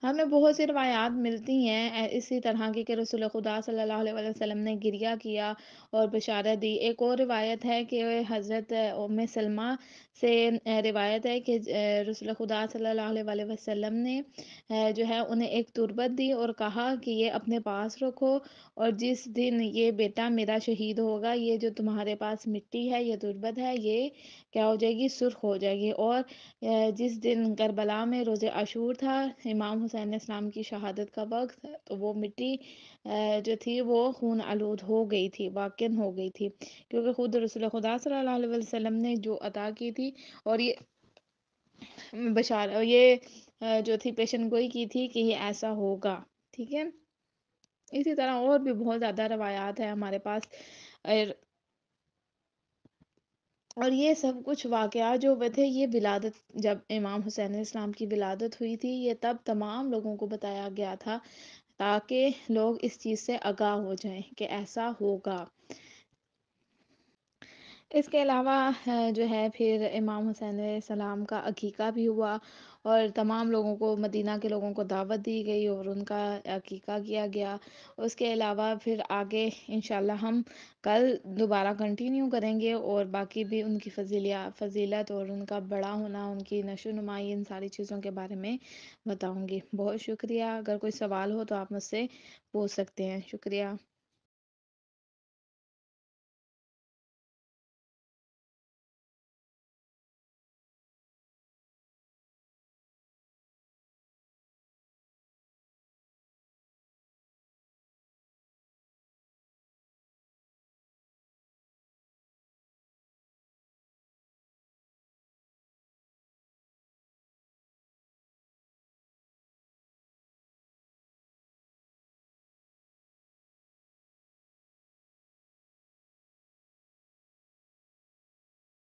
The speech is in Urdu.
ہمیں بہت سی روایات ملتی ہیں اسی طرح کی کہ رسول خدا صلی اللہ علیہ وسلم نے گریہ کیا اور بشارت دی۔ ایک اور روایت ہے کہ حضرت ام سلمہ سے روایت ہے کہ رسول خدا صلی اللہ علیہ وسلم نے جو ہے انہیں ایک تربت دی اور کہا کہ یہ اپنے پاس رکھو، اور جس دن یہ بیٹا میرا شہید ہوگا، یہ جو تمہارے پاس مٹی ہے، یہ تربت ہے، یہ کیا ہو جائے گی؟ سرخ ہو جائے گی۔ اور جس دن کربلا میں روز عاشور تھا، امام حسین علیہ السلام کی شہادت کا وقت، تو وہ مٹی جو تھی وہ خون آلود ہو گئی تھی، واقع ہو گئی تھی، کیونکہ خود رسول خدا صلی اللہ علیہ وسلم نے جو عطا کی تھی، اور یہ یہ جو تھی پیشن گوئی کی تھی کہ یہ ایسا ہوگا۔ ٹھیک ہے، اسی طرح اور بھی بہت زیادہ روایات ہیں ہمارے پاس، اور یہ سب کچھ واقعات جو ہوئے تھے، یہ ولادت، جب امام حسین علیہ السلام کی ولادت ہوئی تھی، یہ تب تمام لوگوں کو بتایا گیا تھا تاکہ لوگ اس چیز سے آگاہ ہو جائیں کہ ایسا ہوگا۔ اس کے علاوہ جو ہے پھر امام حسین علیہ السلام کا عقیقہ بھی ہوا، اور تمام لوگوں کو، مدینہ کے لوگوں کو دعوت دی گئی اور ان کا عقیقہ کیا گیا۔ اس کے علاوہ پھر آگے انشاءاللہ ہم کل دوبارہ کنٹینیو کریں گے، اور باقی بھی ان کی فضیلت اور ان کا بڑا ہونا، ان کی نشو نمائی، ان ساری چیزوں کے بارے میں بتاؤں گی۔ بہت شکریہ، اگر کوئی سوال ہو تو آپ مجھ سے پوچھ سکتے ہیں۔ شکریہ۔